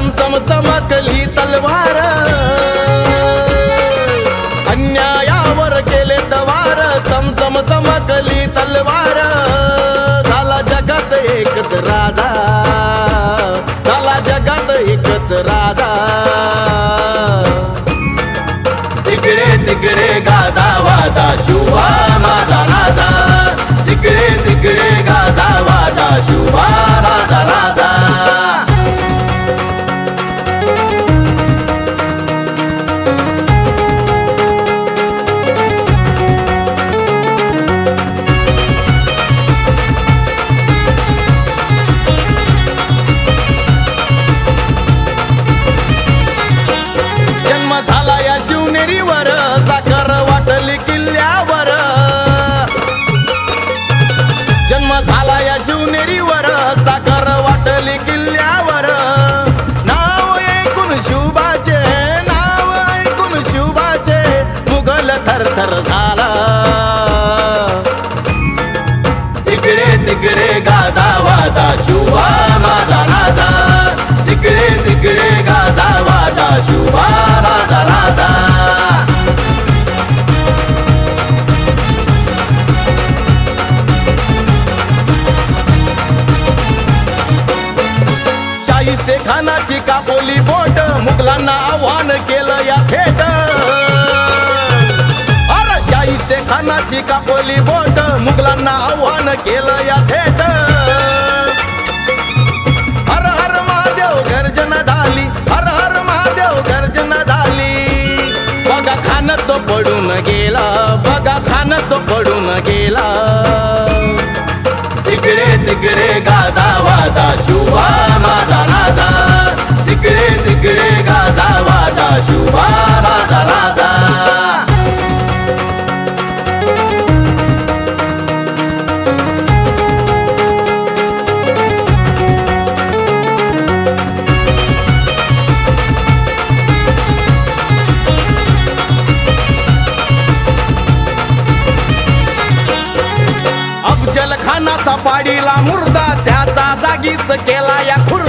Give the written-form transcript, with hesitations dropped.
चमचम चमकली तलवार, अन्यायावर केले तवार, चमचम चमकली तलवार, झाला जगात एकच राजा, झाला जगात एकच राजा, तिकडे तिकडे गाजा वाजा शुभा माझा राजा, तिकडे तिकडे गाजा वाजा शुभा माझा राजा. जन्म झाला या शिवनेरीवर, साखर वाटली किल्ल्यावर, जन्म झाला या शिवनेरीवर, साखर वाटली किल्ल्यावर, नाव ऐकून शुभाचे, नाव ऐकून शुभाचे, मुघल थरथर झाला, तिकडे तिकडे गाजा वाजा शुभा माझा राजा, तिकडे तिकडे गाजा वाजा शुभा माझा राजा. शाहिस्ते खानाची कापोली बोट, मुघलांना आव्हान केलं या थेट, अरे शाहिस्ते खानाची कापोली बोट, मुघलांना आव्हान केलं या थेट, हर हर महादेव गर्जना झाली, हर हर महादेव गर्जना झाली, बघा खान तो पडून गेला, बघा खान तो पडून गेला, तिकडे तिकडे गाजा वाजा शुभा माझा राजा, तिकडे तिकडे गाजा वाजा शुभा माझा राजा. अफजल खानाचा पाडीला मुर्दा, त्याचा जागीच केला या खुर्दा,